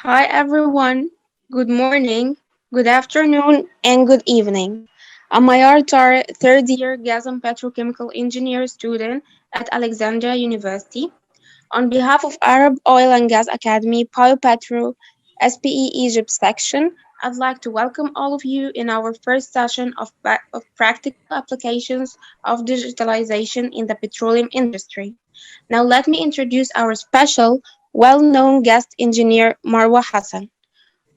Hi everyone. Good morning, good afternoon, and good evening. I'm Mayar Tar, third year gas and petrochemical engineer student at Alexandria University. On behalf of Arab Oil and Gas Academy Biopetro SPE Egypt section, I'd like to welcome all of you in our first session of practical applications of digitalization in the petroleum industry. Now let me introduce our special, well-known guest engineer Marwa Hassan.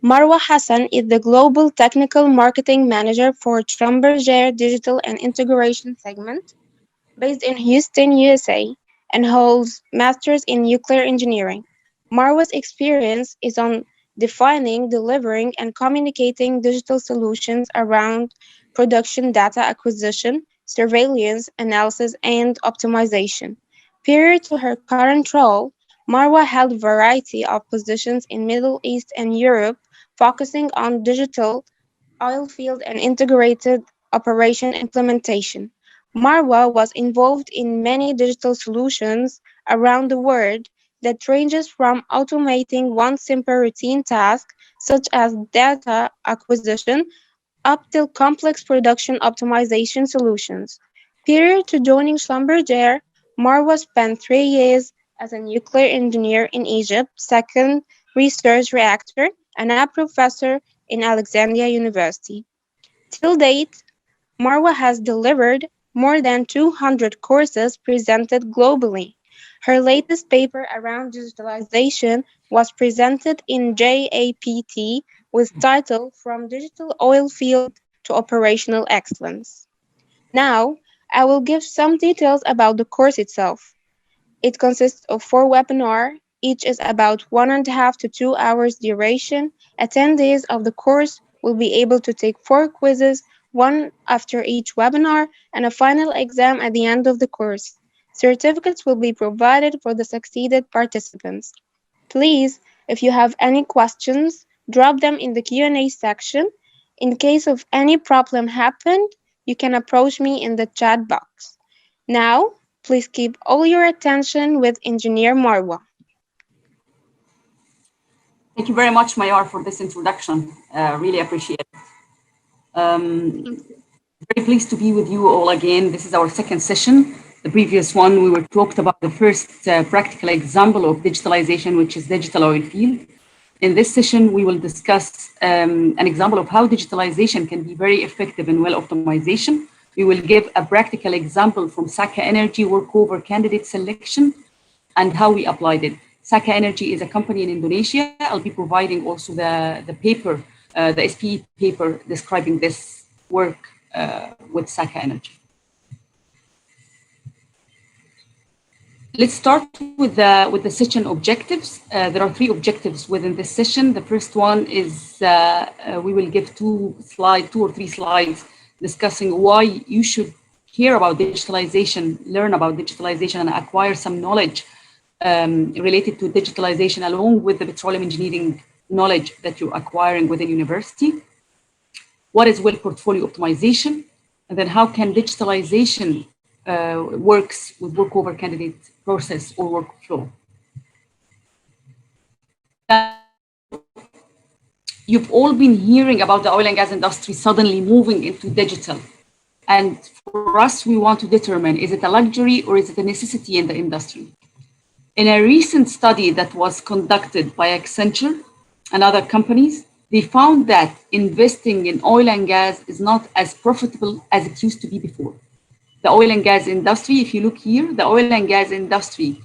Marwa Hassan is the Global Technical Marketing Manager for Schlumberger Digital and Integration segment based in Houston, USA, and holds masters in nuclear engineering. Marwa's experience is on defining, delivering, and communicating digital solutions around production data acquisition, surveillance, analysis, and optimization. Prior to her current role, Marwa held a variety of positions in Middle East and Europe, focusing on digital oil field and integrated operation implementation. Marwa was involved in many digital solutions around the world that ranges from automating one simple routine task such as data acquisition up till complex production optimization solutions. Prior to joining Schlumberger, Marwa spent 3 years as a nuclear engineer in Egypt, second research reactor, and a professor in Alexandria University. Till date, Marwa has delivered more than 200 courses presented globally. Her latest paper around digitalization was presented in JAPT with title From Digital Oil Field to Operational Excellence. Now, I will give some details about the course itself. It consists of four webinars. Each is about 1.5 to 2 hours duration. Attendees of the course will be able to take four quizzes, one after each webinar, and a final exam at the end of the course. Certificates will be provided for the succeeded participants. Please, if you have any questions, drop them in the Q&A section. In case of any problem happened, you can approach me in the chat box. Now, please keep all your attention with Engineer Marwa. Thank you very much, Mayar, for this introduction. Really appreciate it. Very pleased to be with you all again. This is our second session. The previous one, we were talked about the first practical example of digitalization, which is digital oil field. In this session, we will discuss an example of how digitalization can be very effective in well optimization. We will give a practical example from Saka Energy workover candidate selection and how we applied it. Saka Energy is a company in Indonesia. I'll be providing also the paper, the SPE paper describing this work with Saka Energy. Let's start with the session objectives. There are three objectives within this session. The first one is we will give two or three slides discussing why you should hear about digitalization, learn about digitalization, and acquire some knowledge related to digitalization along with the petroleum engineering knowledge that you're acquiring within university. What is well portfolio optimization? And then how can digitalization works with workover candidate process or workflow? You've all been hearing about the oil and gas industry suddenly moving into digital. And for us, we want to determine, is it a luxury or is it a necessity in the industry? In a recent study that was conducted by Accenture and other companies, they found that investing in oil and gas is not as profitable as it used to be before. The oil and gas industry, if you look here, the oil and gas industry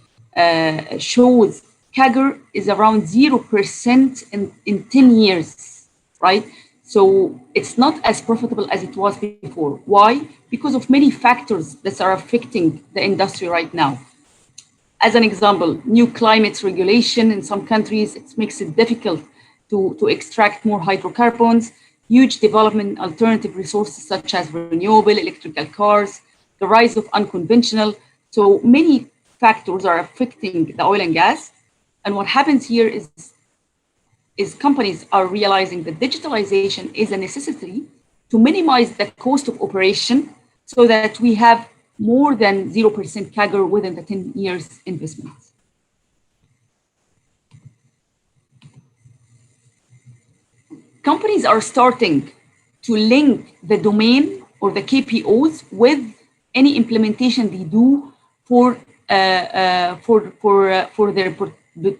shows CAGR is around 0% in 10 years, right? So it's not as profitable as it was before. Why? Because of many factors that are affecting the industry right now. As an example, new climate regulation in some countries, it makes it difficult to extract more hydrocarbons, huge development in alternative resources such as renewable electrical cars, the rise of unconventional. So many factors are affecting the oil and gas. And what happens here is companies are realizing that digitalization is a necessity to minimize the cost of operation so that we have more than 0% CAGR within the 10 years investment. companies are starting to link the domain or the KPOs with any implementation they do for their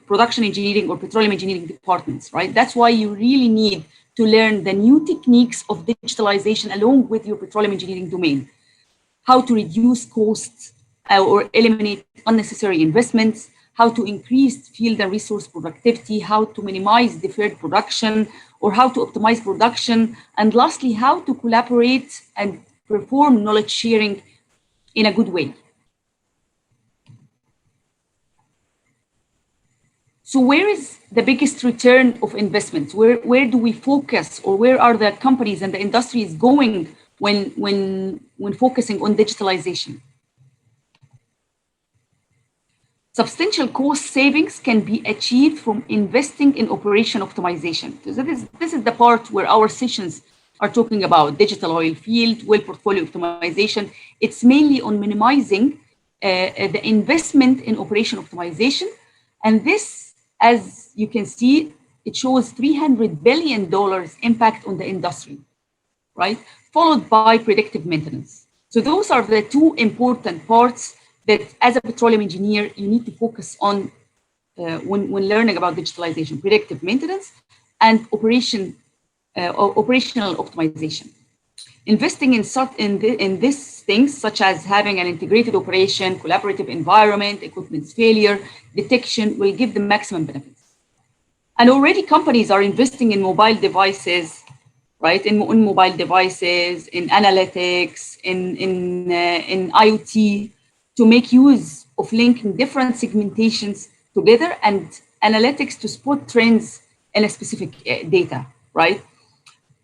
production engineering or petroleum engineering departments, right? That's why you really need to learn the new techniques of digitalization along with your petroleum engineering domain. How to reduce costs or eliminate unnecessary investments, how to increase field and resource productivity, how to minimize deferred production, or how to optimize production, and lastly, how to collaborate and perform knowledge sharing in a good way. So where is the biggest return of investment? Where do we focus, or where are the companies and the industries going when focusing on digitalization? Substantial cost savings can be achieved from investing in operation optimization. So this is the part where our sessions are talking about digital oil field, well portfolio optimization. It's mainly on minimizing the investment in operation optimization. And this, as you can see, it shows $300 billion impact on the industry, right? Followed by predictive maintenance. So those are the two important parts that as a petroleum engineer, you need to focus on when learning about digitalization: predictive maintenance and operational optimization. Investing in these things, such as having an integrated operation, collaborative environment, equipment failure detection, will give the maximum benefits. And already companies are investing in mobile devices, right? In mobile devices, in analytics, in IoT, to make use of linking different segmentations together and analytics to spot trends in a specific data, right?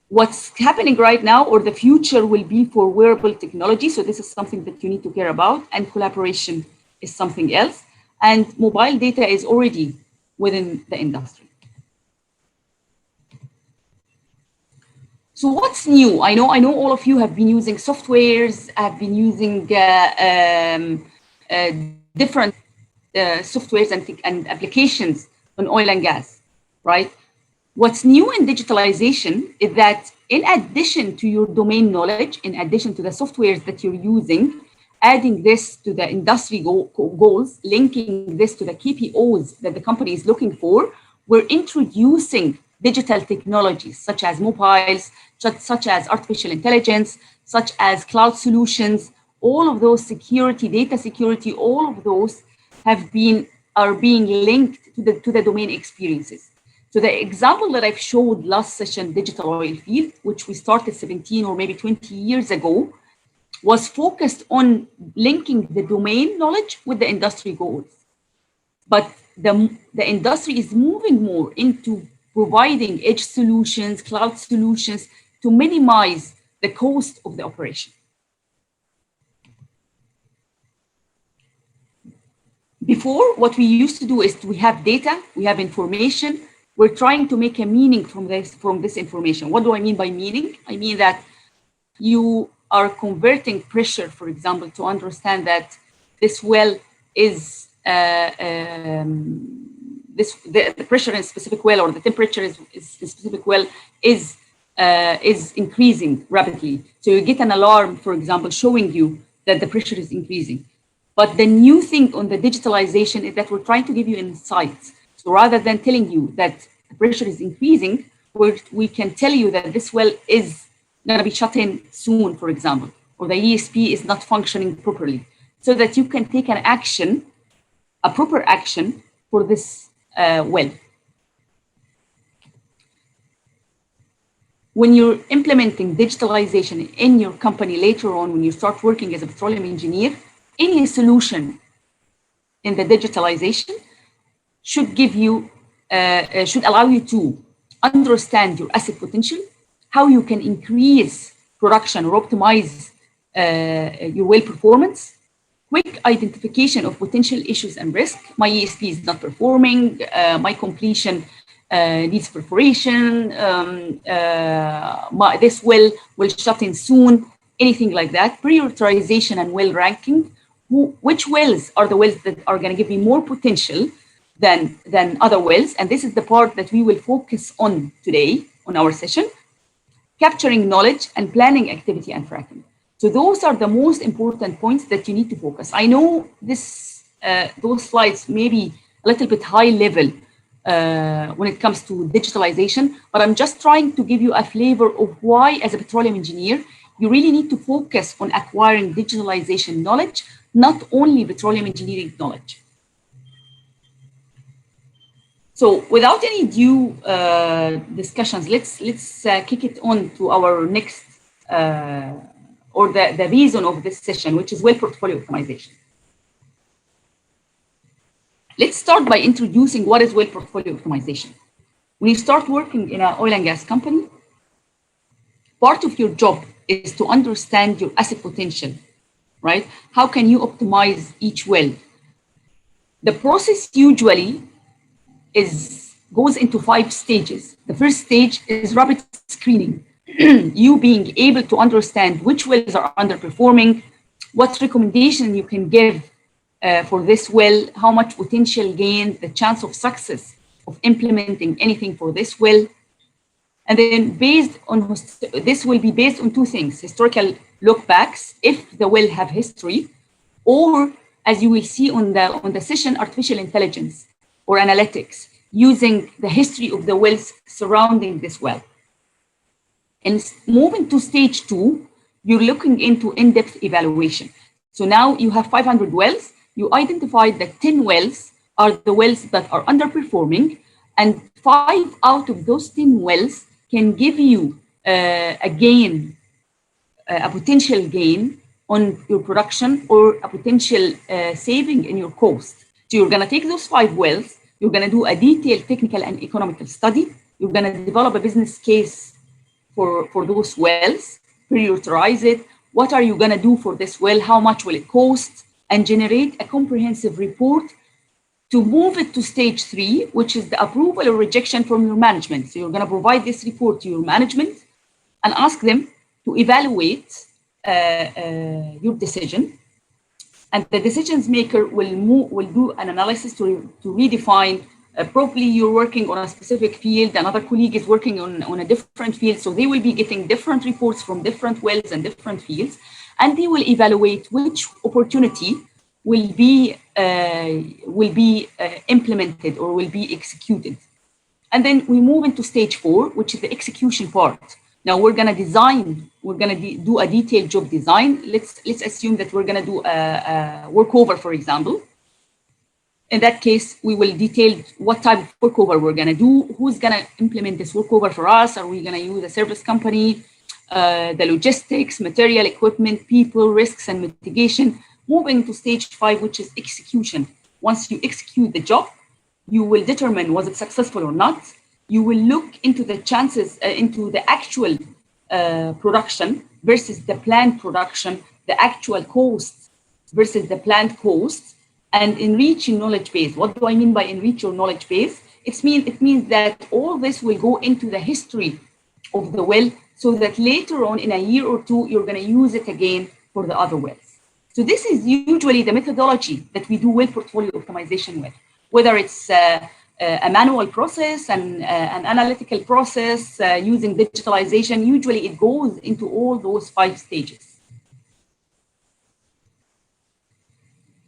What's happening right now or the future will be for wearable technology. So this is something that you need to care about, and collaboration is something else. And mobile data is already within the industry. So what's new? I know all of you have been using softwares, have been using different softwares and applications on oil and gas, right? What's new in digitalization is that in addition to your domain knowledge, in addition to the softwares that you're using, adding this to the industry goals, linking this to the KPOs that the company is looking for, we're introducing digital technologies such as mobiles, such as artificial intelligence, such as cloud solutions. All of those security, data security, all of those are being linked to the domain experiences. So the example that I've showed last session, digital oil field, which we started 17 or maybe 20 years ago, was focused on linking the domain knowledge with the industry goals. But the industry is moving more into providing edge solutions, cloud solutions to minimize the cost of the operation. Before, what we used to do is we have data, we have information, we're trying to make a meaning from this information. What do I mean by meaning? I mean that you are converting pressure, for example, to understand that this well is the pressure in a specific well, or the temperature in a specific well is increasing rapidly. So you get an alarm, for example, showing you that the pressure is increasing. But the new thing on the digitalization is that we're trying to give you insights. So rather than telling you that the pressure is increasing, we can tell you that this well is going to be shut in soon, for example, or the ESP is not functioning properly, so that you can take an action, a proper action for this well. When you're implementing digitalization in your company later on, when you start working as a petroleum engineer, any solution in the digitalization should give you, should allow you to understand your asset potential, how you can increase production or optimize your well performance, quick identification of potential issues and risk. My ESP is not performing, my completion needs perforation, this well will shut in soon, anything like that. Prioritization and well ranking. Which wells are the wells that are going to give me more potential than other wells? And this is the part that we will focus on today. on our session, capturing knowledge, and planning activity and tracking. So those are the most important points that you need to focus. I know those slides may be a little bit high level when it comes to digitalization, but I'm just trying to give you a flavor of why, as a petroleum engineer, you really need to focus on acquiring digitalization knowledge, not only petroleum engineering knowledge. So without any due discussions, let's kick it on to our next or the reason of this session, which is well portfolio optimization. Let's start by introducing what is well portfolio optimization. When you start working in an oil and gas company, part of your job is to understand your asset potential, right? How can you optimize each well? The process usually goes into 5 stages. The first stage is rapid screening. You being able to understand which wells are underperforming, what recommendation you can give for this well, how much potential gain, the chance of success of implementing anything for this well. And then this will be based on 2 things: historical look backs, if the well have history, or as you will see on the session, artificial intelligence or analytics, using the history of the wells surrounding this well. And moving to stage 2, you're looking into in-depth evaluation. So now you have 500 wells. You identified that 10 wells are the wells that are underperforming, and 5 out of those 10 wells can give you a gain, a potential gain on your production, or a potential saving in your cost. So you're going to take those 5 wells, you're going to do a detailed technical and economical study, you're going to develop a business case for those wells, prioritize it, what are you going to do for this well, how much will it cost, and generate a comprehensive report to move it to stage 3, which is the approval or rejection from your management. So you're going to provide this report to your management and ask them to evaluate your decision. And the decisions maker will do an analysis to redefine. Probably you're working on a specific field, another colleague is working on a different field. So they will be getting different reports from different wells and different fields, and they will evaluate which opportunity will be implemented or will be executed. And then we move into stage 4, which is the execution part. Now we're going to do a detailed job design. Let's assume that we're going to do a workover, for example. In that case, we will detail what type of workover we're going to do, who's going to implement this workover for us. Are we going to use a service company, the logistics, material, equipment, people, risks, and mitigation. Moving to stage 5, which is execution. Once you execute the job, you will determine was it successful or not. You will look into the chances, into the actual production versus the planned production, the actual cost versus the planned cost, and enrich your knowledge base. What do I mean by enrich your knowledge base? It means that all this will go into the history of the well, so that later on in a year or 2, you're going to use it again for the other wells. So this is usually the methodology that we do well portfolio optimization with, whether it's a manual process and an analytical process using digitalization. Usually it goes into all those 5 stages.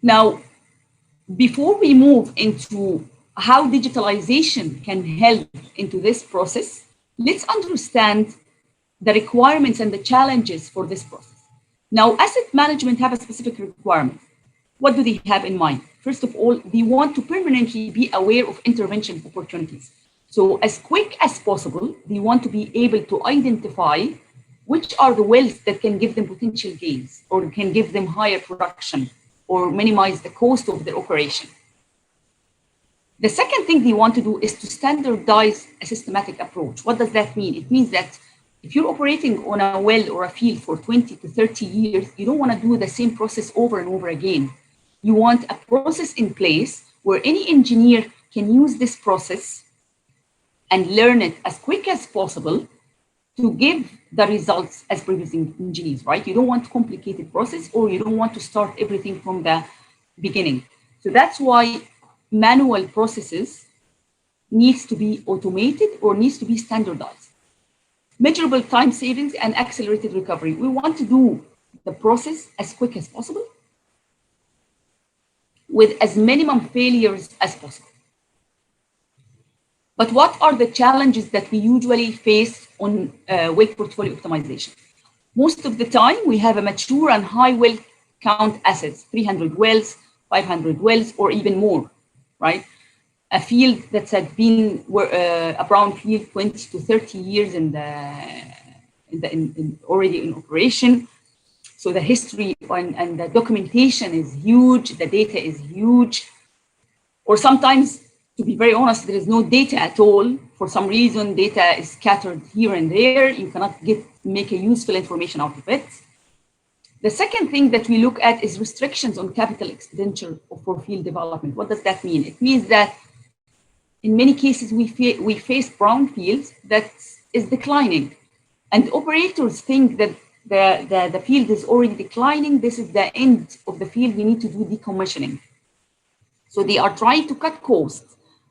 Now, before we move into how digitalization can help into this process, let's understand the requirements and the challenges for this process. Now, asset management have a specific requirement. What do they have in mind? First of all, they want to permanently be aware of intervention opportunities. So as quick as possible, they want to be able to identify which are the wells that can give them potential gains or can give them higher production or minimize the cost of their operation. The second thing they want to do is to standardize a systematic approach. What does that mean? It means that if you're operating on a well or a field for 20 to 30 years, you don't want to do the same process over and over again. You want a process in place where any engineer can use this process and learn it as quick as possible to give the results as previous engineers, right? You don't want complicated process, or you don't want to start everything from the beginning. So that's why manual processes needs to be automated or needs to be standardized. measurable time savings, and accelerated recovery. We want to do the process as quick as possible with as minimum failures as possible. But what are the challenges that we usually face on well portfolio optimization? Most of the time, we have a mature and high well count assets, 300 wells, 500 wells, or even more, right? A field that had been a brown field 20 to 30 years already in operation. So the history and the documentation is huge, the data is huge. Or sometimes, to be very honest, there is no data at all. For some reason, data is scattered here and there. You cannot make a useful information out of it. The second thing that we look at is restrictions on capital expenditure for field development. What does that mean? It means that in many cases, we face brown fields that is declining. And operators think that the field is already declining. This is the end of the field. We need to do decommissioning. So they are trying to cut costs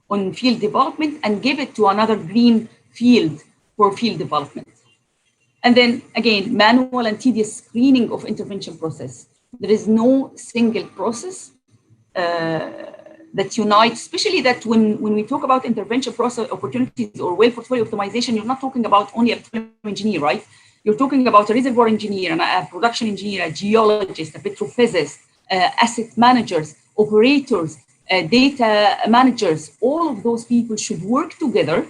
on field development and give it to another green field for field development. And then again, manual and tedious screening of intervention process. There is no single process that unites, especially that when we talk about intervention process opportunities or well portfolio optimization, you're not talking about only a petroleum engineer, right? You're talking about a reservoir engineer, and a production engineer, a geologist, a petrophysicist, asset managers, operators, data managers. All of those people should work together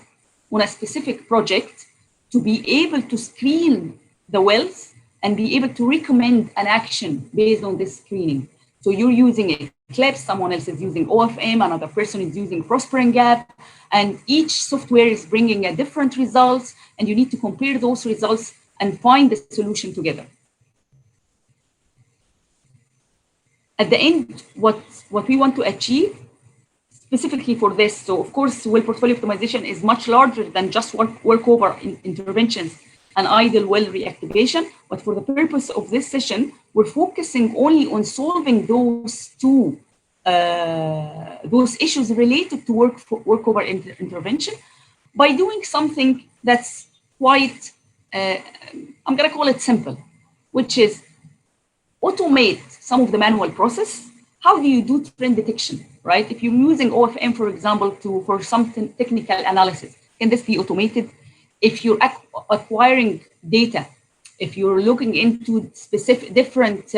on a specific project to be able to screen the wells and be able to recommend an action based on this screening. So you're using Eclipse, someone else is using OFM, another person is using Prosper Gap, and each software is bringing a different results, and you need to compare those results and find the solution together. At the end, what we want to achieve specifically for this, so of course, well portfolio optimization is much larger than just workover interventions and idle well reactivation. But for the purpose of this session, we're focusing only on solving those issues related to workover intervention by doing something that's quite, I'm going to call it simple, which is automate some of the manual process. How do you do trend detection, right? If you're using OFM, for example, for some technical analysis, can this be automated? If you're acquiring data, if you're looking into specific different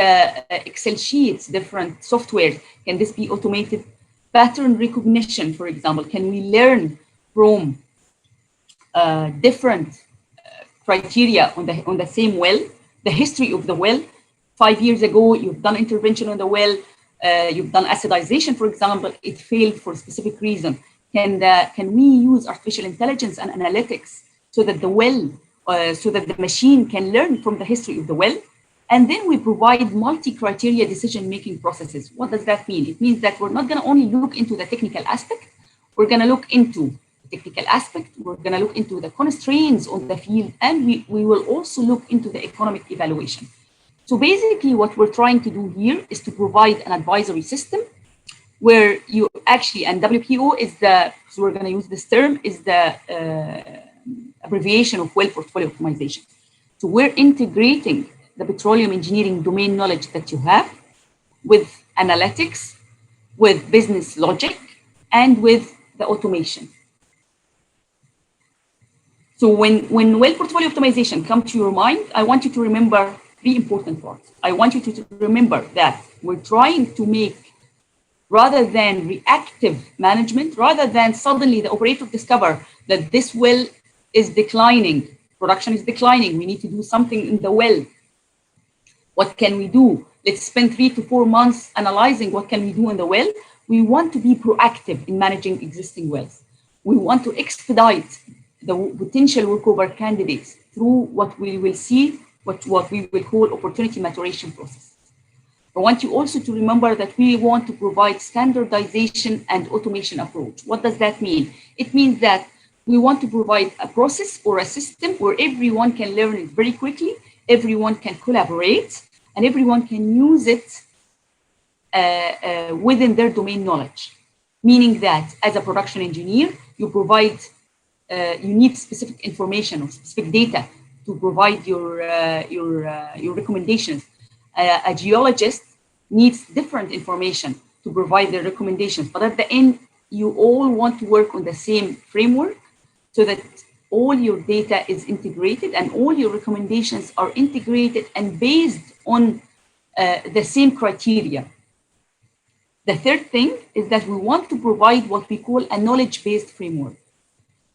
Excel sheets, different softwares, can this be automated? Pattern recognition, for example, can we learn from different criteria on the same well, the history of the well? 5 years ago, you've done intervention on the well, you've done acidization, for example, it failed for a specific reason. Can we use artificial intelligence and analytics so that the machine can learn from the history of the well? And then we provide multi-criteria decision-making processes. What does that mean? It means that we're not going to only look into the technical aspect, we're going to look into the technical aspect, we're going to look into the constraints on the field, and we will also look into the economic evaluation. So basically what we're trying to do here is to provide an advisory system where you actually, and WPO is so we're going to use this term, is the abbreviation of well portfolio optimization. So we're integrating the petroleum engineering domain knowledge that you have with analytics, with business logic, and with the automation. So when well portfolio optimization comes to your mind, I want you to remember 3 important parts. I want you to remember that we're trying to make, rather than reactive management, rather than suddenly the operator discover that this well is declining, production is declining, we need to do something in the well. What can we do? Let's spend 3 to 4 months analyzing what can we do in the well. We want to be proactive in managing existing wells. We want to expedite the potential workover candidates through what we will see, what we will call opportunity maturation process. I want you also to remember that we want to provide standardization and automation approach. What does that mean? It means that we want to provide a process or a system where everyone can learn it very quickly, everyone can collaborate, and everyone can use it within their domain knowledge. Meaning that as a production engineer, you provide you need specific information or specific data to provide your recommendations. A geologist needs different information to provide their recommendations, but at the end, you all want to work on the same framework so that all your data is integrated and all your recommendations are integrated and based on the same criteria. The third thing is that we want to provide what we call a knowledge-based framework.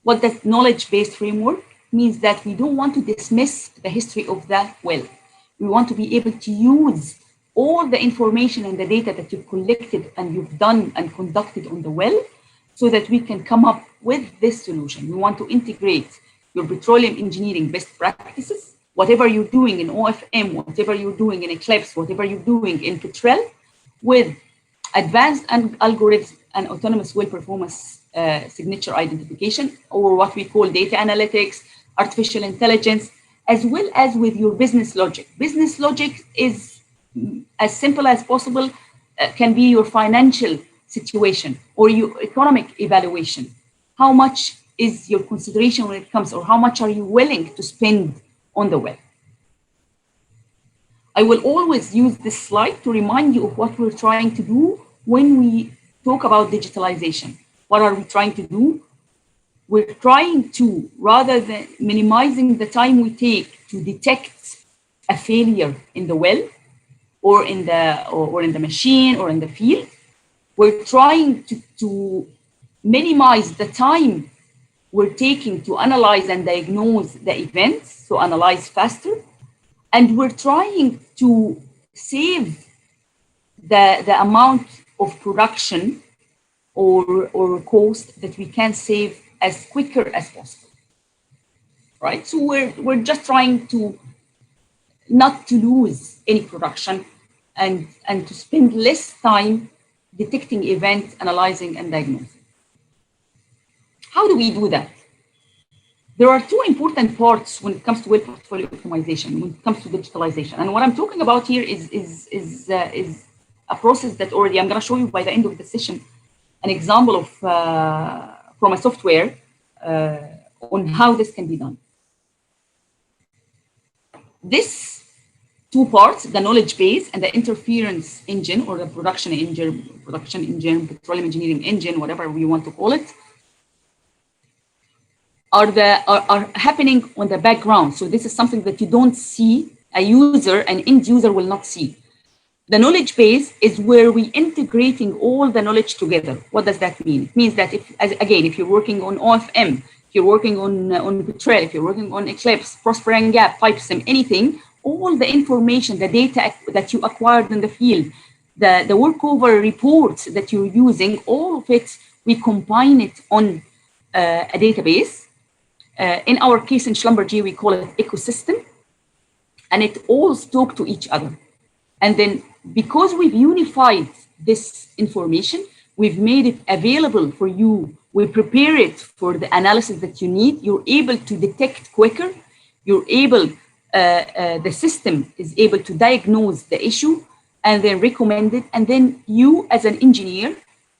What does knowledge-based framework means? That we don't want to dismiss the history of the well. We want to be able to use all the information and the data that you've collected and you've done and conducted on the well so that we can come up with this solution. We want to integrate your petroleum engineering best practices, whatever you're doing in OFM, whatever you're doing in Eclipse, whatever you're doing in Petrel, with advanced algorithms and autonomous well performance signature identification, or what we call data analytics, artificial intelligence, as well as with your business logic. Business logic is as simple as possible, can be your financial situation or your economic evaluation. How much is your consideration when it comes, or how much are you willing to spend on the well? I will always use this slide to remind you of what we're trying to do when we talk about digitalization. What are we trying to do? We're trying to, rather than minimizing the time we take to detect a failure in the well or in the machine or in the field, we're trying to minimize the time we're taking to analyze and diagnose the events, so analyze faster. And we're trying to save the amount of production or cost that we can save as quicker as possible, right? So we're just trying to not to lose any production and to spend less time detecting events, analyzing and diagnosing. How do we do that? There are two important parts when it comes to well portfolio optimization, when it comes to digitalization. And what I'm talking about here is a process that already I'm going to show you by the end of the session, an example of from a software on how this can be done. This two parts, the knowledge base and the interference engine, or the production engine, petroleum engineering engine, whatever we want to call it, are happening on the background. So this is something that you don't see, a user, an end user will not see. The knowledge base is where we integrating all the knowledge together. What does that mean? It means that if you're working on OFM, if you're working on Petrel, if you're working on Eclipse, Prosper and Gap, PipeSim, anything, all the information, the data that you acquired in the field, the workover reports that you're using, all of it, we combine it on a database. In our case in Schlumberger, we call it ecosystem, and it all talk to each other. And then because we've unified this information, we've made it available for you. We prepare it for the analysis that you need. You're able to detect quicker. You're able, the system is able to diagnose the issue and then recommend it. And then you as an engineer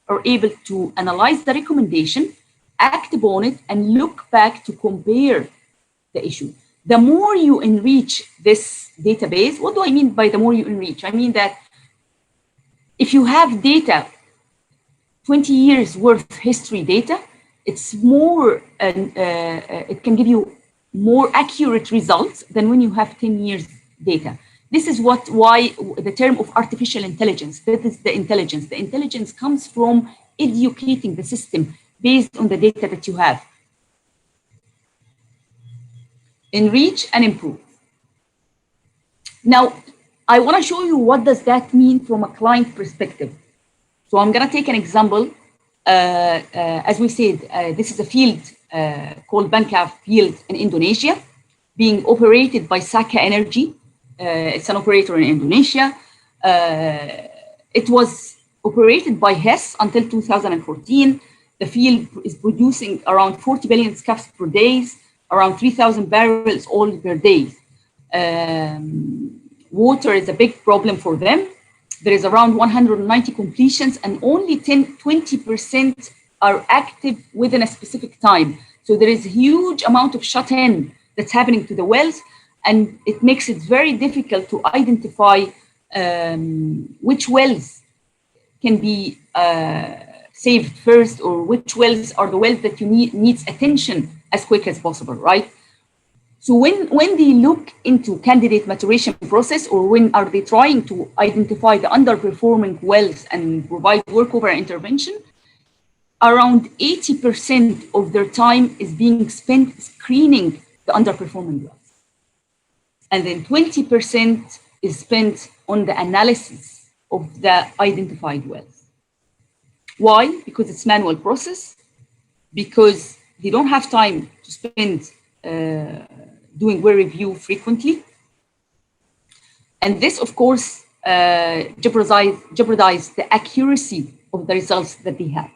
are able to analyze the recommendation, act upon it, and look back to compare the issue. The more you enrich this database, what do I mean by the more you enrich? I mean that if you have data, 20 years worth history data, it's more, it can give you more accurate results than when you have 10 years data. This is why the term of artificial intelligence, that is the intelligence. The intelligence comes from educating the system based on the data that you have. Enrich and improve. Now, I want to show you what does that mean from a client perspective. So I'm going to take an example. As we said, this is a field called Bangka field in Indonesia, being operated by Saka Energy. It's an operator in Indonesia. It was operated by Hess until 2014. The field is producing around 40 billion scuffs per day, around 3,000 barrels oil per day. Water is a big problem for them. There is around 190 completions and only 20% are active within a specific time. So there is a huge amount of shut-in that's happening to the wells, and it makes it very difficult to identify which wells can be saved first, or which wells are the wells that you needs attention as quick as possible, right? So when they look into candidate maturation process, or when are they trying to identify the underperforming wells and provide workover intervention, around 80% of their time is being spent screening the underperforming wells. And then 20% is spent on the analysis of the identified wells. Why? Because it's manual process, because they don't have time to spend doing well review frequently. And this, of course, jeopardize the accuracy of the results that they have.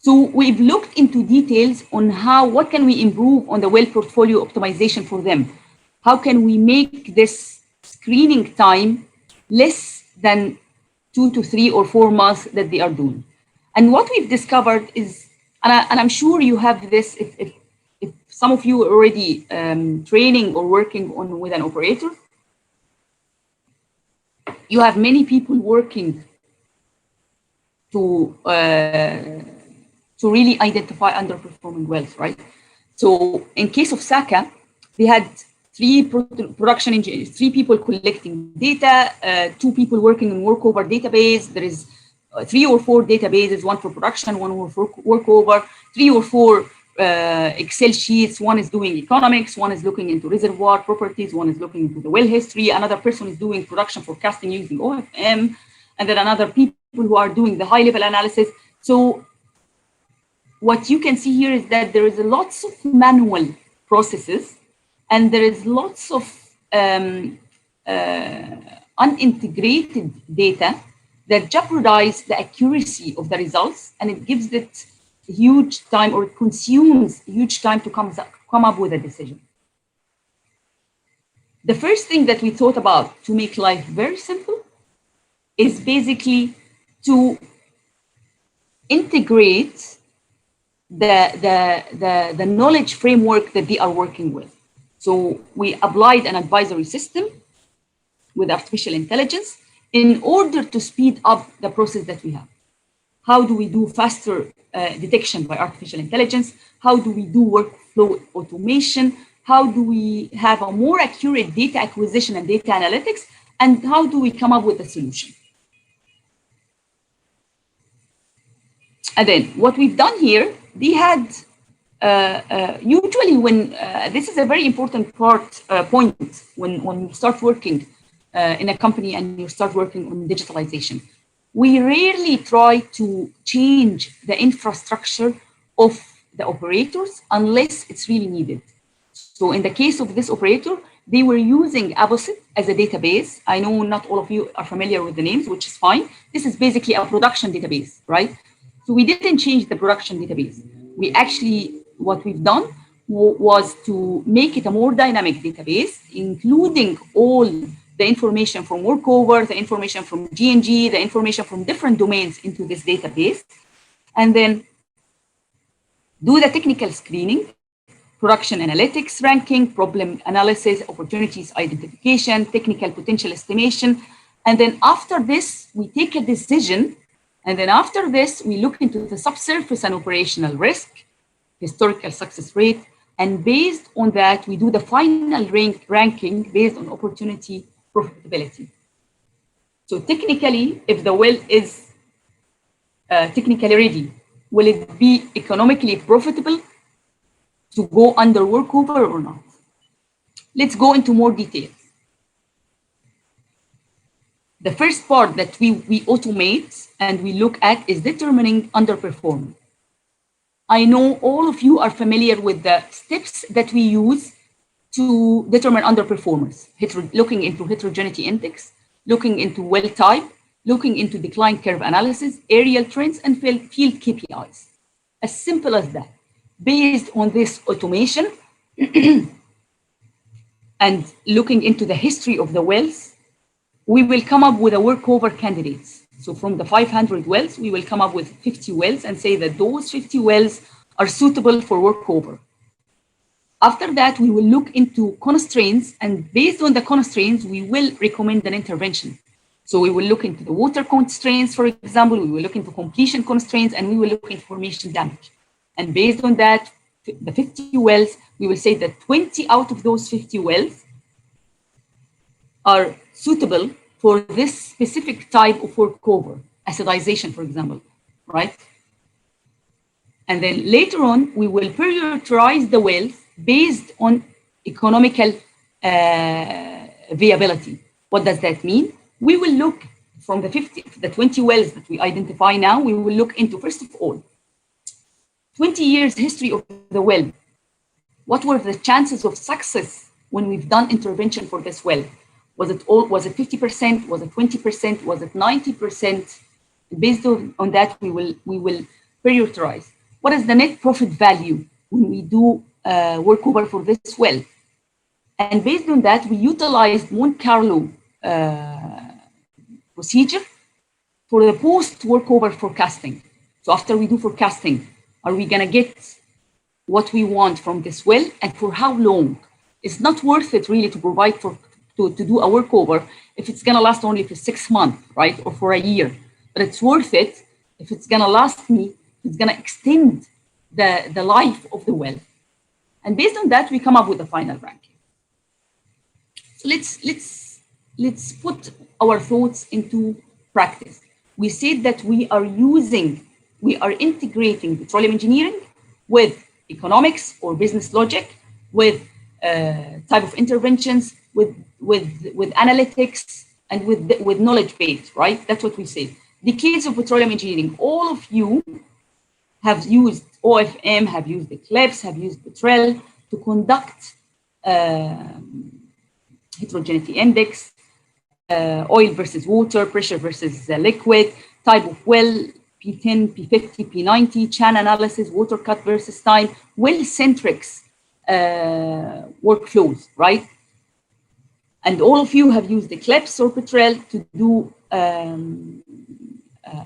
So we've looked into details on what can we improve on the well portfolio optimization for them? How can we make this screening time less than 2 to 3 or 4 months that they are doing? And what we've discovered is, and I'm sure you have this, if some of you are already training or working with an operator, you have many people working to really identify underperforming wells, right? So in case of Saka, they had 3 production engineers, 3 people collecting data, 2 people working in workover database. There is 3 or 4 databases, one for production, one for workover, 3 or 4 Excel sheets. One is doing economics, one is looking into reservoir properties, one is looking into the well history, another person is doing production forecasting using OFM, and then another people who are doing the high-level analysis. So what you can see here is that there is lots of manual processes, and there is lots of unintegrated data that jeopardize the accuracy of the results, and it gives it huge time, or it consumes huge time to come up with a decision. The first thing that we thought about to make life very simple is basically to integrate the knowledge framework that they are working with. So we applied an advisory system with artificial intelligence in order to speed up the process that we have. How do we do faster detection by artificial intelligence? How do we do workflow automation? How do we have a more accurate data acquisition and data analytics? And how do we come up with a solution? And then what we've done here, they had usually when this is a very important point when you start working in a company and you start working on digitalization. We rarely try to change the infrastructure of the operators unless it's really needed. So in the case of this operator, they were using Abosit as a database. I know not all of you are familiar with the names, which is fine. This is basically a production database, right? So we didn't change the production database. We actually, what we've done was to make it a more dynamic database, including all the information from workover, the information from G&G, the information from different domains into this database, and then do the technical screening, production analytics ranking, problem analysis, opportunities identification, technical potential estimation. And then after this, we take a decision. And then after this, we look into the subsurface and operational risk, historical success rate. And based on that, we do the final ranking based on opportunity profitability. So technically, if the well is technically ready, will it be economically profitable to go under workover or not? Let's go into more details. The first part that we automate and we look at is determining underperformance. I know all of you are familiar with the steps that we use to determine underperformance, looking into heterogeneity index, looking into well type, looking into decline curve analysis, aerial trends, and field KPIs. As simple as that. Based on this automation and looking into the history of the wells, we will come up with a workover candidates. So from the 500 wells, we will come up with 50 wells and say that those 50 wells are suitable for workover. After that, we will look into constraints, and based on the constraints, we will recommend an intervention. So we will look into the water constraints, for example, we will look into completion constraints, and we will look into formation damage. And based on that, the 50 wells, we will say that 20 out of those 50 wells are suitable for this specific type of workover, acidization, for example, right? And then later on, we will prioritize the wells based on economical viability. What does that mean? We will look from the 20 wells that we identify now, we will look into, first of all, 20 years history of the well. What were the chances of success when we've done intervention for this well? Was it 50%? Was it 20%? Was it 90%? Based on that, we will prioritize. What is the net profit value when we do workover for this well? And based on that, we utilized Monte Carlo procedure for the post-workover forecasting. So after we do forecasting, are we gonna get what we want from this well and for how long? It's not worth it really to provide to do a workover if it's gonna last only for 6 months, right? Or for a year. But it's worth it if it's gonna last me, it's gonna extend the life of the well. And based on that, we come up with the final ranking. So let's put our thoughts into practice. We said that we are integrating petroleum engineering with economics or business logic, with type of interventions, with analytics, and with knowledge base, right? That's what we say. The case of petroleum engineering, all of you have used OFM, have used Eclipse, have used Petrel to conduct heterogeneity index, oil versus water, pressure versus liquid, type of well, P10, P50, P90, channel analysis, water cut versus time, well-centric workflows, right? And all of you have used Eclipse or Petrel to do a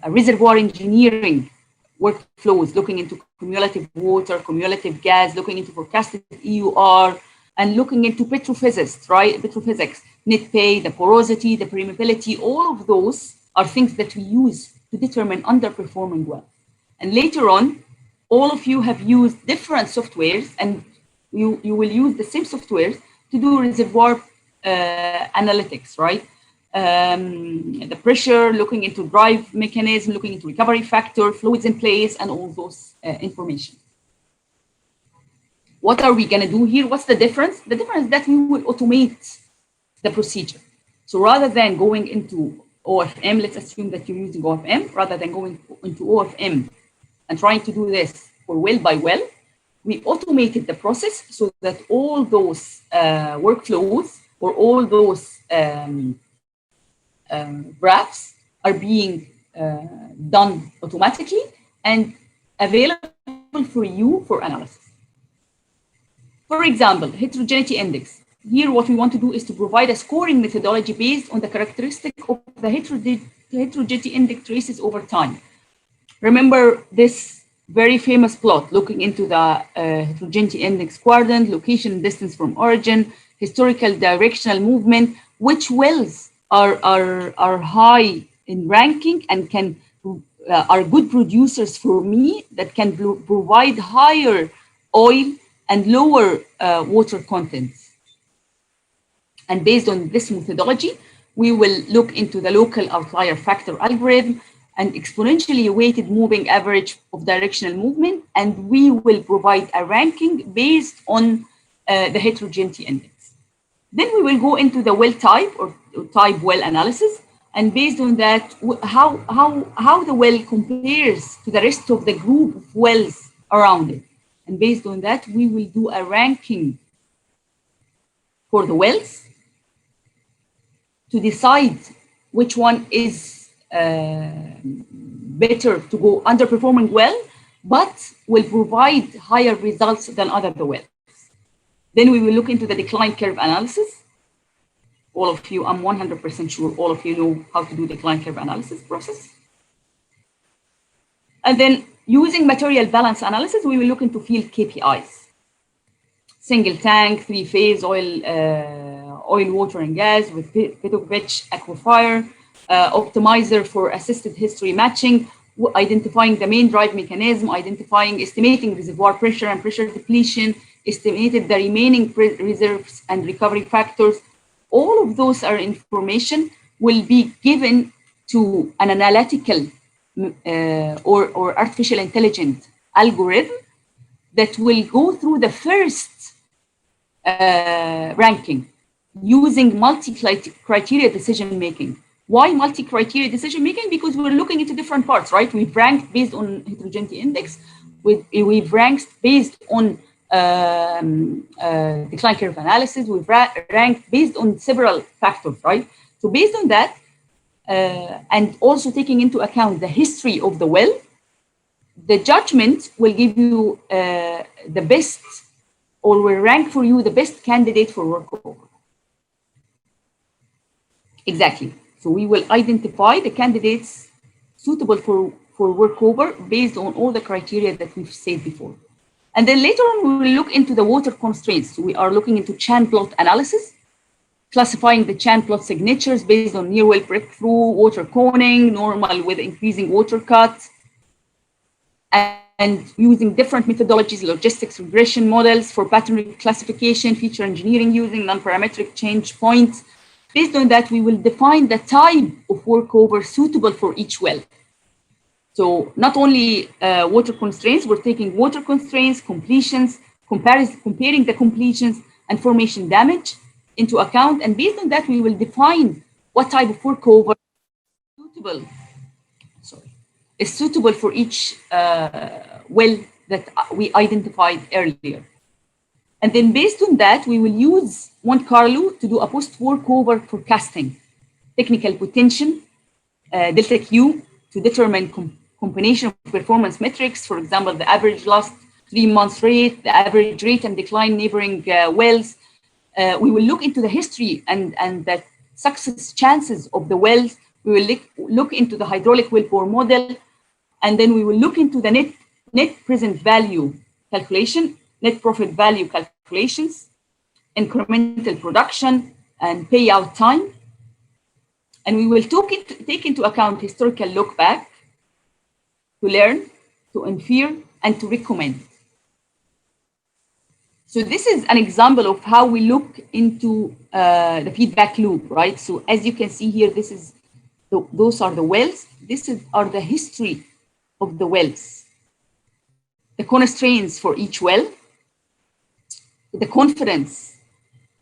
reservoir engineering workflows, looking into cumulative water, cumulative gas, looking into forecasted EUR, and looking into petrophysics, right? Petrophysics, net pay, the porosity, the permeability, all of those are things that we use to determine underperforming well. And later on, all of you have used different softwares, and you will use the same softwares to do reservoir analytics, right? The pressure, looking into drive mechanism, looking into recovery factor, fluids in place, and all those information. What are we going to do here? What's the difference? The difference is that we will automate the procedure. So rather than going into OFM, let's assume that you're using OFM, rather than going into OFM and trying to do this for well by well, we automated the process so that all those workflows or all those graphs are being done automatically and available for you for analysis. For example, heterogeneity index. Here, what we want to do is to provide a scoring methodology based on the characteristic of the heterogeneity index traces over time. Remember this very famous plot looking into the heterogeneity index quadrant, location and distance from origin, historical directional movement, which wells are high in ranking and can are good producers for me that can provide higher oil and lower water contents. And based on this methodology, we will look into the local outlier factor algorithm and exponentially weighted moving average of directional movement, and we will provide a ranking based on the heterogeneity index. Then we will go into the well type or type well analysis, and based on that, how the well compares to the rest of the group of wells around it. And based on that, we will do a ranking for the wells to decide which one is better to go underperforming well, but will provide higher results than other wells. Then we will look into the decline curve analysis. All of you, I'm 100% sure all of you know how to do decline curve analysis process. And then Using material balance analysis, we will look into field KPIs. Single tank, three-phase oil, water, and gas with Petrovic aquifer, optimizer for assisted history matching, identifying the main drive mechanism, estimating reservoir pressure and pressure depletion, estimated the remaining reserves and recovery factors. All of those are information will be given to an analytical or artificial intelligence algorithm that will go through the first ranking using multi-criteria decision making. Why multi-criteria decision making? Because we're looking into different parts, right? We've ranked based on heterogeneity index. We've ranked based on decline curve analysis. We've ranked based on several factors, right? So based on that, and also taking into account the history of the well, the judgment will give you the best, or will rank for you the best candidate for workover. Exactly. So we will identify the candidates suitable for workover based on all the criteria that we've said before. And then later on, we will look into the water constraints. So we are looking into channel plot analysis, classifying the channel plot signatures based on near well breakthrough, water coning, normal with increasing water cut, and using different methodologies, logistics regression models for pattern classification, feature engineering using non-parametric change points. Based on that, we will define the type of workover suitable for each well. So not only water constraints, we're taking water constraints, completions, comparing the completions and formation damage into account. And based on that, we will define what type of workover is suitable for each well that we identified earlier. And then based on that, we will use Monte Carlo to do a post-workover forecasting, technical potential, delta Q, to determine combination of performance metrics, for example, the average last 3 months rate, the average rate and decline neighboring wells. We will look into the history and the success chances of the wells. We will look into the hydraulic well bore model, and then we will look into the net present value calculation, net profit value calculations, incremental production, and payout time. And we will take into account historical look back to learn, to infer, and to recommend. So this is an example of how we look into the feedback loop, right? So as you can see here, those are the wells. Are the history of the wells, the constraints for each well, the confidence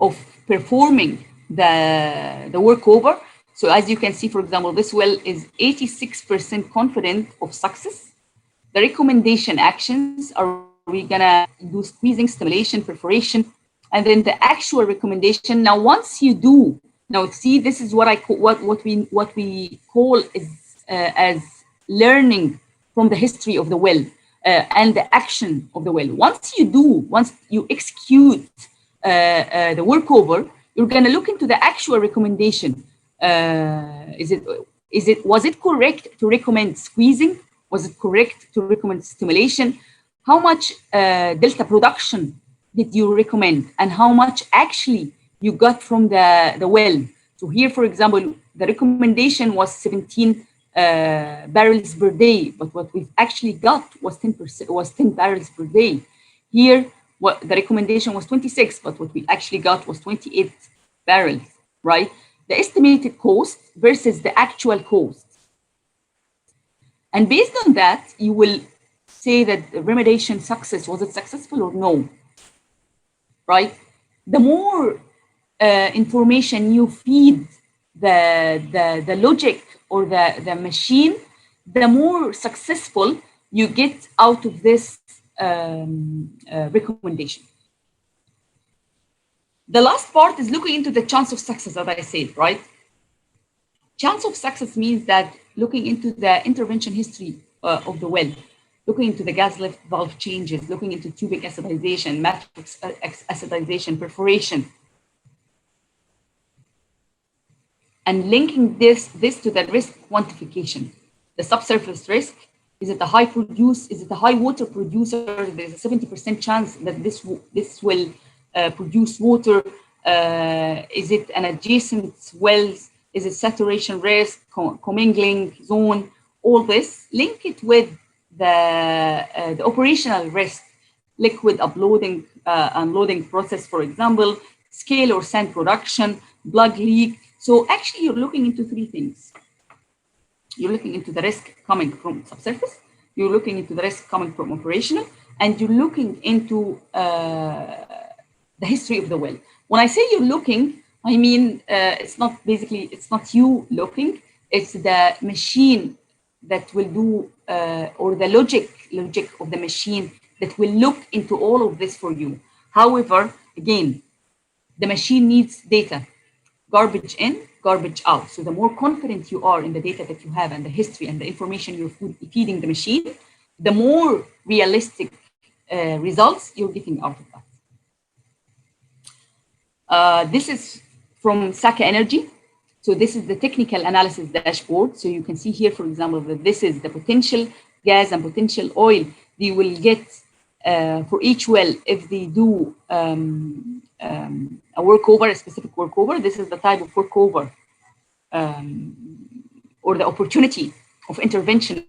of performing the workover. So as you can see, for example, this well is 86% confident of success. The recommendation actions, are we gonna do squeezing, stimulation, perforation, and then the actual recommendation. Now, once you do, now see, this is what I call what we call as learning from the history of the well and the action of the well. Once you execute the workover, you're gonna look into the actual recommendation. Was it correct to recommend squeezing? Was it correct to recommend stimulation? How much delta production did you recommend, and how much actually you got from the well? So here, for example, the recommendation was 17 barrels per day, but what we've actually got was 10 barrels per day. Here, what the recommendation was 26, but what we actually got was 28 barrels, right? The estimated cost versus the actual cost. And based on that, you will say that the remediation success, was it successful or no, right? The more information you feed the logic or the machine, the more successful you get out of this recommendation. The last part is looking into the chance of success, as I said, right? Chance of success means that looking into the intervention history of the well, looking into the gas lift valve changes, looking into tubic acidization, matrix acidization, perforation, and linking this to the risk quantification, the subsurface risk, Is it a high produce? Is it a high water producer? There's a 70% chance that this will produce water. Is it an adjacent wells? Is it saturation risk, commingling zone? All this, link it with the operational risk, liquid uploading, unloading process, for example, scale or sand production, plug leak. So actually, you're looking into three things. You're looking into the risk coming from subsurface, you're looking into the risk coming from operational, and you're looking into the history of the well. When I say you're looking, I mean, it's not you looking, it's the machine that will do, or the logic of the machine that will look into all of this for you. However, again, the machine needs data, garbage in, garbage out. So the more confident you are in the data that you have and the history and the information you're feeding the machine, the more realistic results you're getting out of that. This is from Saka Energy. So this is the technical analysis dashboard. So you can see here, for example, that this is the potential gas and potential oil they will get for each well if they do a workover, a specific workover. This is the type of workover or the opportunity of intervention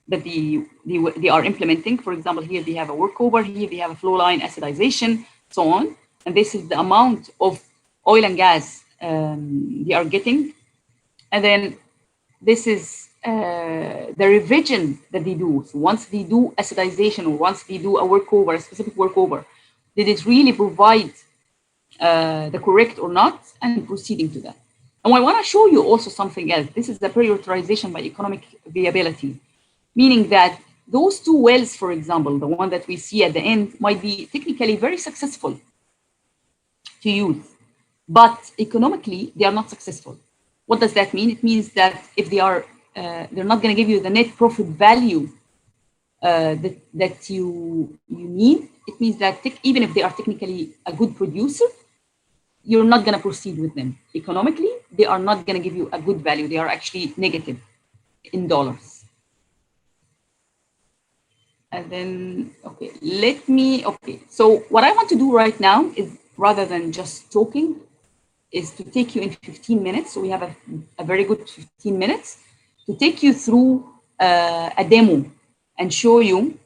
that they are implementing. For example, here they have a workover, here they have a flow line acidization, so on. And this is the amount of oil and gas they are getting. And then this is the revision that they do. So once they do acidization or once they do a workover, a specific workover, did it really provide the correct or not, and proceeding to that. And I want to show you also something else. This is the prioritization by economic viability, meaning that those two wells, for example, the one that we see at the end, might be technically very successful to use, but economically they are not successful. What does that mean? It means that if they are, they're not going to give you the net profit value that you need. It means that even if they are technically a good producer, you're not going to proceed with them. Economically, they are not going to give you a good value. They are actually negative in dollars. And then, okay. So what I want to do right now is, rather than just talking, is to take you in 15 minutes. So we have a very good 15 minutes to take you through a demo and show you,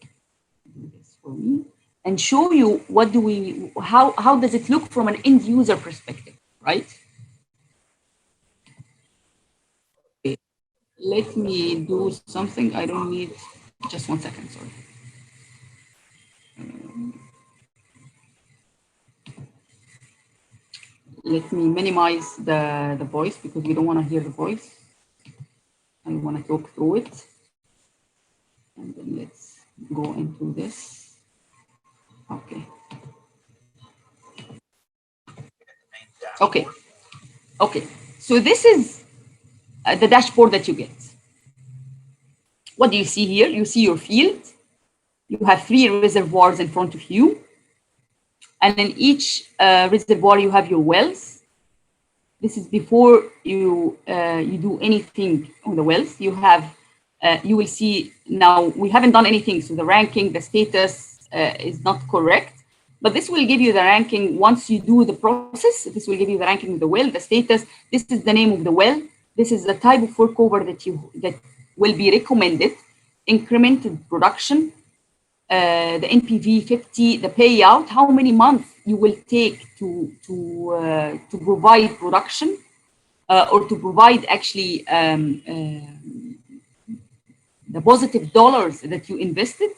and show you how does it look from an end user perspective, right? Okay. Let me do something. I don't need, just 1 second, sorry. Let me minimize the voice because we don't want to hear the voice. I want to talk through it. And then let's go into this. Okay. Okay. Okay. So this is the dashboard that you get. What do you see here? You see your field. You have 3 reservoirs in front of you. And in each reservoir, you have your wells. This is before you do anything on the wells. You have, you will see now, we haven't done anything. So the ranking, the status is not correct. But this will give you the ranking once you do the process. This will give you the ranking of the well, the status. This is the name of the well. This is the type of workover that will be recommended, incremented production, the NPV 50, the payout, how many months you will take to provide production or to provide actually the positive dollars that you invested,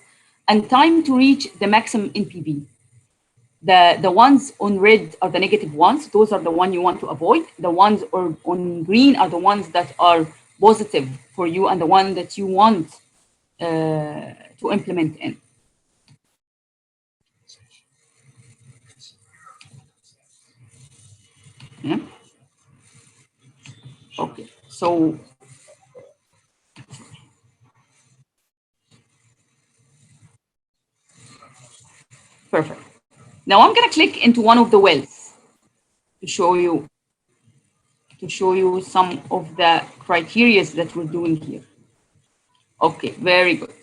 and time to reach the maximum NPV. The ones on red are the negative ones. Those are the ones you want to avoid. The ones on green are the ones that are positive for you and the one that you want to implement in. Yeah. Okay. So perfect. Now I'm going to click into one of the wells to show you some of the criteria that we're doing here. Okay, very good.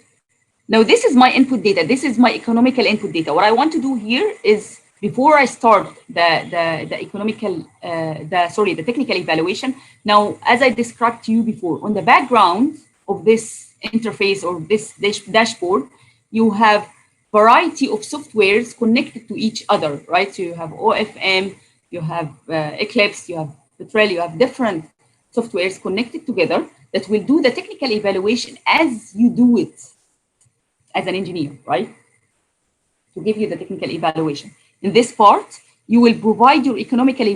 Now, this is my input data. This is my economical input data. What I want to do here is before I start the economical, the technical evaluation. Now, as I described to you before, on the background of this interface or this dashboard, you have variety of softwares connected to each other, right? So you have OFM, you have Eclipse, you have Petroleum, you have different softwares connected together that will do the technical evaluation as you do it as an engineer, right? To give you the technical evaluation. In this part, you will provide your economical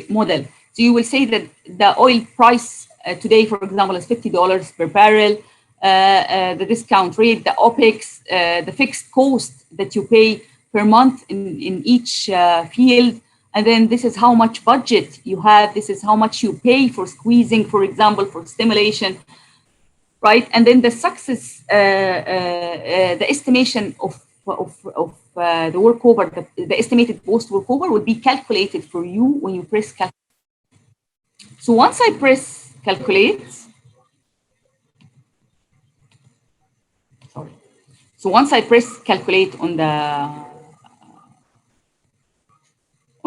model. So you will say that the oil price today, for example, is $50 per barrel, the discount rate, the OPEX, the fixed cost that you pay per month in each field. And then this is how much budget you have. This is how much you pay for squeezing, for example, for stimulation, right? And then the success, the estimation of the workover, the estimated post workover will be calculated for you when you press calculate. So once I press calculate, sorry. So once I press calculate on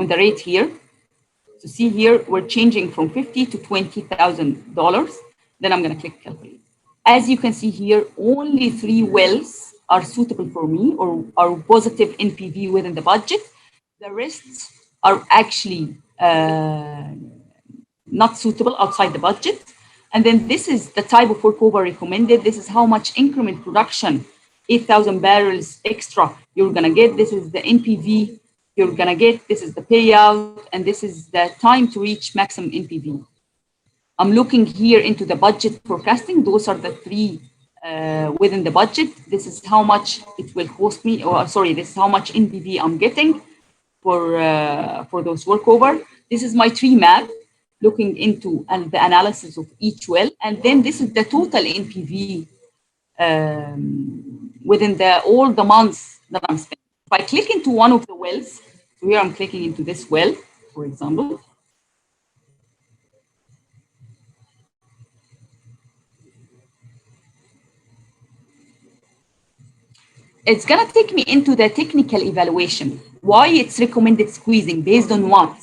the rate here, so see here, we're changing from 50 to $20,000. Then I'm going to click calculate. As you can see here, only 3 wells are suitable for me or are positive NPV within the budget. The rest are actually not suitable outside the budget. And then this is the type of workover recommended. This is how much increment production, 8,000 barrels extra you're going to get. This is the NPV you're going to get. This is the payout. And this is the time to reach maximum NPV. I'm looking here into the budget forecasting. Those are the 3 within the budget. This is how much it will cost me, or sorry, this is how much NPV I'm getting for those workover. This is my tree map looking into the analysis of each well. And then this is the total NPV within all the months that I'm spending. If I click into one of the wells, so here I'm clicking into this well, for example. It's going to take me into the technical evaluation, why it's recommended squeezing based on what,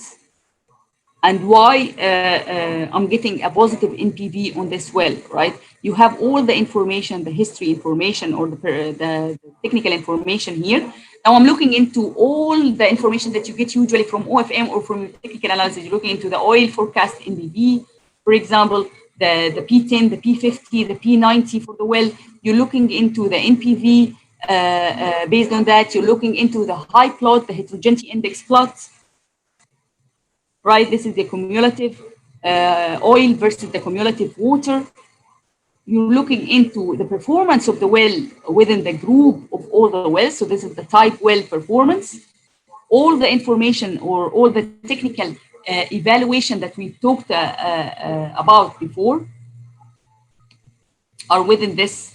and why I'm getting a positive NPV on this well, right? You have all the information, the history information, or the technical information here. Now I'm looking into all the information that you get usually from OFM or from technical analysis. You're looking into the oil forecast NPV, for example, the P10, the P50, the P90 for the well. You're looking into the NPV. Based on that, you're looking into the high plot, the heterogeneity index plots, right? This is the cumulative oil versus the cumulative water. You're looking into the performance of the well within the group of all the wells. So this is the type well performance. All the information or all the technical evaluation that we talked about before are within this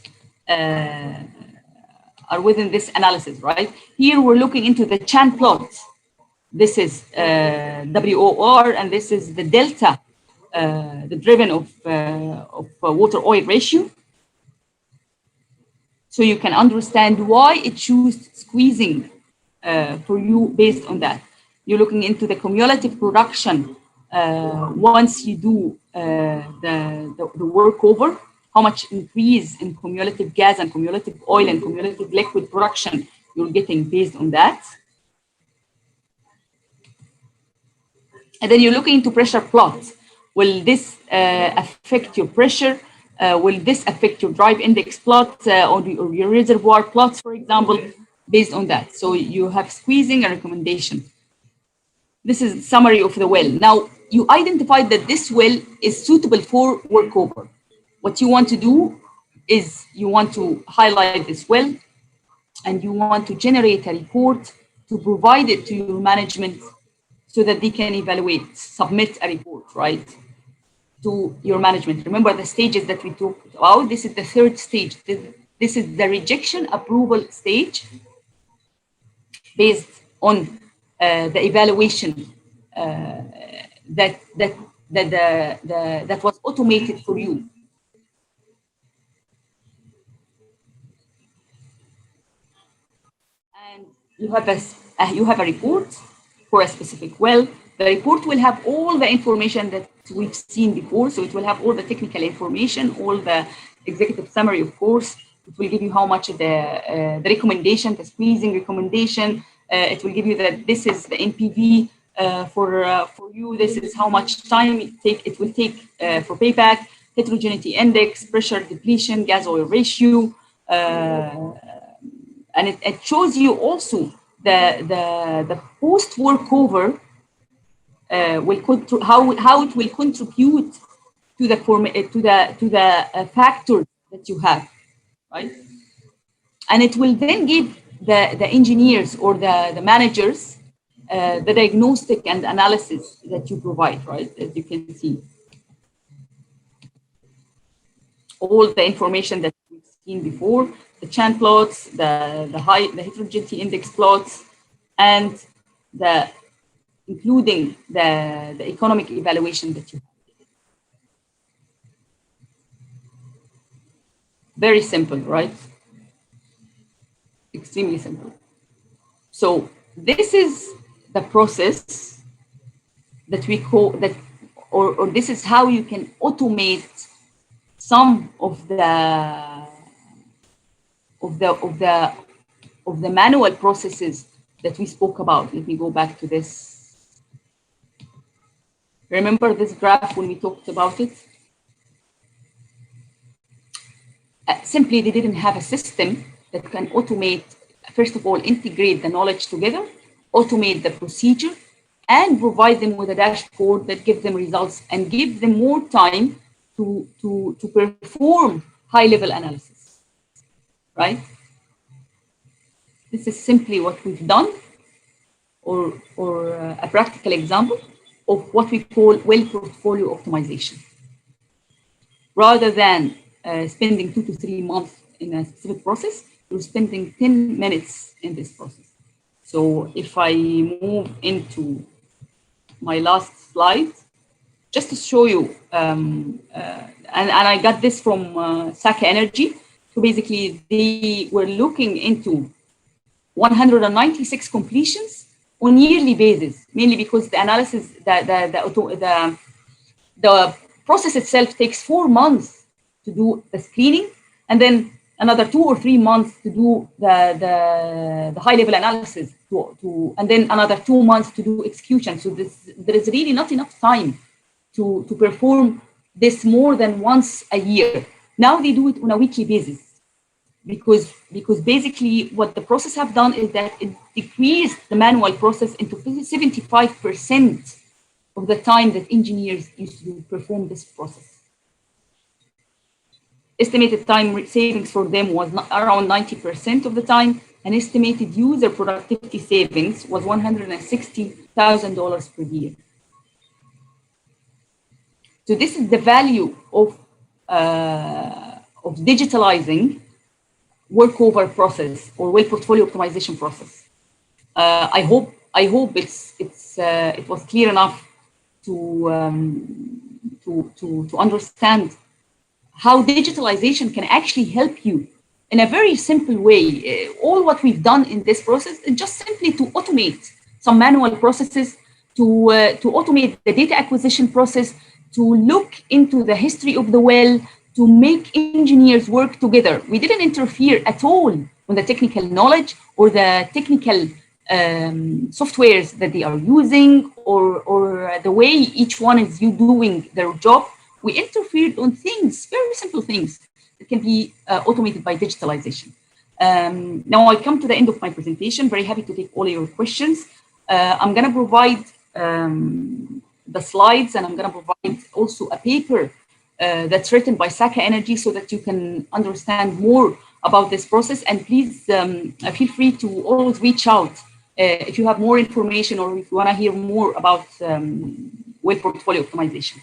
analysis, right? Here we're looking into the Chan plot. This is WOR, and this is the delta, the driven of water oil ratio. So you can understand why it chose squeezing for you based on that. You're looking into the cumulative production once you do the workover, how much increase in cumulative gas and cumulative oil and cumulative liquid production you're getting based on that. And then you're looking into pressure plots. Will this affect your pressure? Will this affect your drive index plot or your reservoir plots, for example, based on that? So you have squeezing and recommendation. This is summary of the well. Now, you identified that this well is suitable for workover. What you want to do is you want to highlight this well and you want to generate a report to provide it to your management so that they can evaluate, submit a report, right, to your management. Remember the stages that we talked about? This is the 3rd stage. This is the rejection approval stage based on the evaluation that was automated for you. you have a report for a specific well. The report will have all the information that we've seen before. So it will have all the technical information, all the executive summary, of course. It will give you how much the recommendation, the squeezing recommendation. It will give you that this is the NPV for you. This is how much time it will take for payback, heterogeneity index, pressure depletion, gas oil ratio. And it shows you also the post workover how it will contribute to the factors that you have, right? And it will then give the engineers or the managers the diagnostic and analysis that you provide, right? As you can see, all the information that we've seen before, the chan plots, the heterogeneity index plots, and the including the economic evaluation that you have. Very simple, right? Extremely simple. So this is the process that we call that, or this is how you can automate some of the manual processes that we spoke about. Let me go back to this. Remember this graph when we talked about it? Simply, they didn't have a system that can automate, first of all, integrate the knowledge together, automate the procedure, and provide them with a dashboard that gives them results and give them more time to perform high-level analysis, right? This is simply what we've done, or a practical example of what we call well portfolio optimization. Rather than spending 2 to 3 months in a specific process, you're spending 10 minutes in this process. So if I move into my last slide, just to show you, and I got this from Saka Energy. So basically, they were looking into 196 completions on yearly basis, mainly because the analysis, the process itself takes 4 months to do the screening, and then another 2 or 3 months to do the high level analysis, and then another 2 months to do execution. So there is really not enough time to perform this more than once a year. Now they do it on a weekly basis, because basically what the process have done is that it decreased the manual process into 75% of the time that engineers used to perform this process. Estimated time savings for them was around 90% of the time, and estimated user productivity savings was $160,000 per year. So this is the value of digitalizing workover process or well portfolio optimization process. I hope it was clear enough to understand how digitalization can actually help you in a very simple way. All what we've done in this process is just simply to automate some manual processes, to automate the data acquisition process, to look into the history of the well, to make engineers work together. We didn't interfere at all on the technical knowledge or the technical softwares that they are using, or the way each one is doing their job. We interfered on things, very simple things that can be automated by digitalization. Now I come to the end of my presentation. Very happy to take all your questions. I'm going to provide the slides, and I'm going to provide also a paper that's written by Saka Energy so that you can understand more about this process. And please feel free to always reach out if you have more information or if you want to hear more about well portfolio optimization.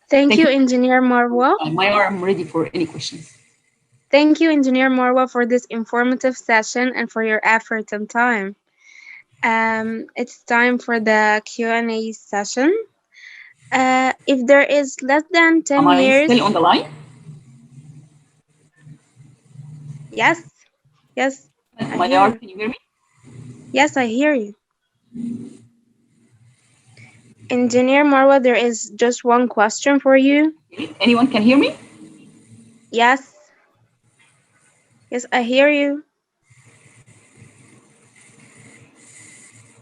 Thank you, Engineer Marwa. Maya, I'm ready for any questions. Thank you, Engineer Marwa, for this informative session and for your effort and time. It's time for the Q&A session. If there is less than 10 Am I years, still on the line? yes, yes, I Maya, hear. can you hear me? Yes, I hear you. Engineer Marwa, there is just one question for you. Anyone can hear me? Yes, yes, I hear you.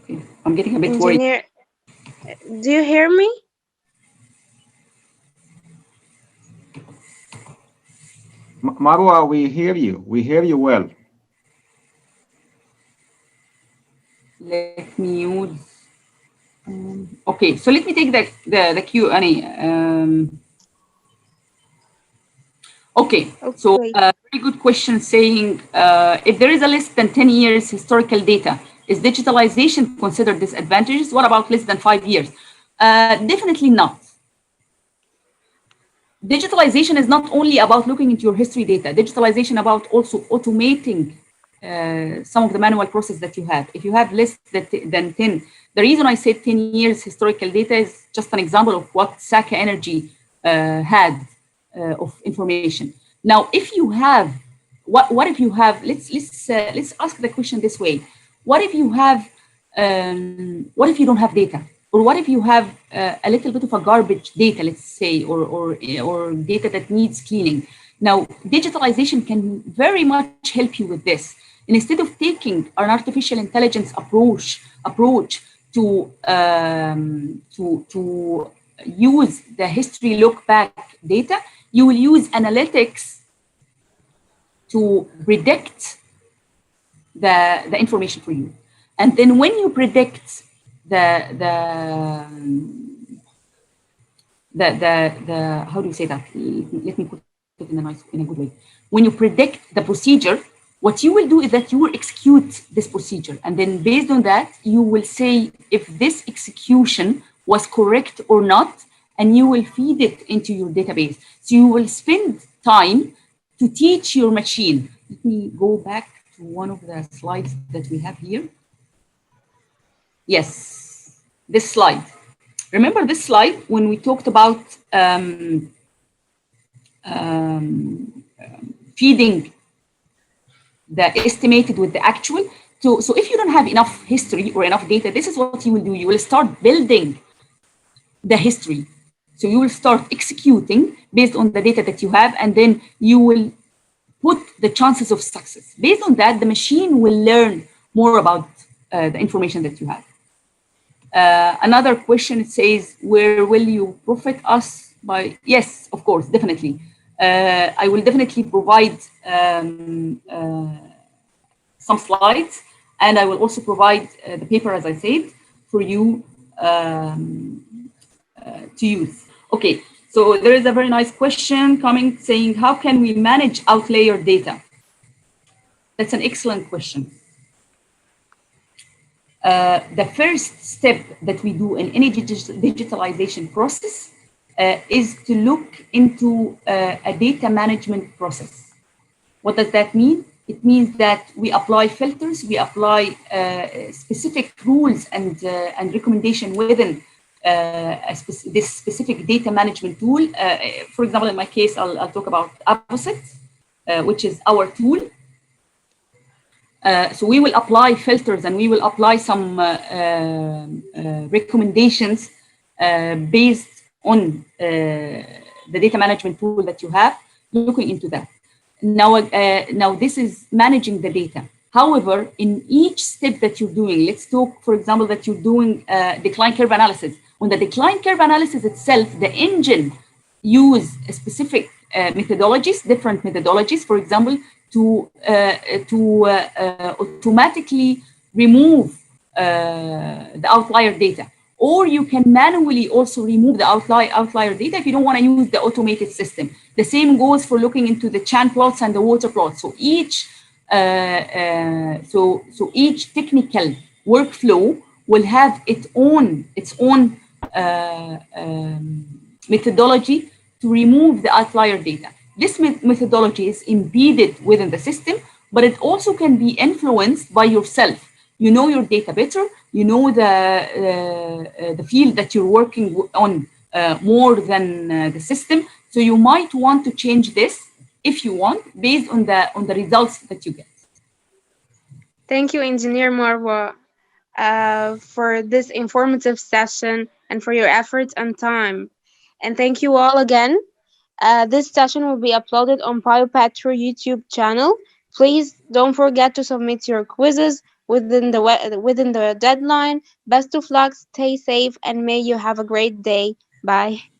Okay. I'm getting a bit worried. Engineer, do you hear me? Marwa, we hear you. We hear you well. Let me use. Okay, so let me take the Q&A. Okay, so Okay. very good question saying if there is a less than 10 years historical data, is digitalization considered disadvantages? What about less than 5 years? Definitely not. Digitalization is not only about looking into your history data. Digitalization about also automating some of the manual process that you have. If you have less than 10, the reason I said 10 years historical data is just an example of what Saka Energy had of information. Now, if you have, what if you have, let's ask the question this way. What if you have, what if you don't have data? Or what if you have a little bit of a garbage data, let's say, or data that needs cleaning? Now, digitalization can very much help you with this. And instead of taking an artificial intelligence approach to use the history look back data, you will use analytics to predict the information for you. And then when you predict the how do you say that? Let me put it in a good way. When you predict the procedure, what you will do is that you will execute this procedure, and then based on that, you will say if this execution was correct or not, and you will feed it into your database. So you will spend time to teach your machine. Let me go back to one of the slides that we have here. Yes, this slide. Remember this slide when we talked about feeding the estimated with the actual. So if you don't have enough history or enough data, this is what you will do. You will start building the history. So you will start executing based on the data that you have, and then you will put the chances of success. Based on that, the machine will learn more about the information that you have. Another question, it says, where will you profit us by? Yes, of course, definitely. I will definitely provide some slides, and I will also provide the paper, as I said, for you to use. Okay, so there is a very nice question coming saying, how can we manage outlier data? That's an excellent question. The first step that we do in any digitalization process is to look into a data management process. What does that mean? It means that we apply filters, we apply specific rules and recommendation within this specific data management tool. For example, in my case, I'll talk about Opposite, which is our tool. So we will apply filters and we will apply some recommendations based on the data management tool that you have, looking into that. Now this is managing the data. However, in each step that you're doing, let's talk, for example, that you're doing decline curve analysis. On the decline curve analysis itself, the engine use specific methodologies, different methodologies, for example, to automatically remove the outlier data. Or you can manually also remove the outlier data if you don't want to use the automated system. The same goes for looking into the chan plots and the water plots. So each each technical workflow will have its own methodology to remove the outlier data. This methodology is embedded within the system, but it also can be influenced by yourself. You know your data better. You know the field that you're working on more than the system. So you might want to change this if you want, based on the results that you get. Thank you, Engineer Marwa. for this informative session and for your efforts and time. And thank you all again. This session will be uploaded on BioPetro YouTube channel. Please don't forget to submit your quizzes within the deadline. Best of luck, stay safe, and may you have a great day. Bye.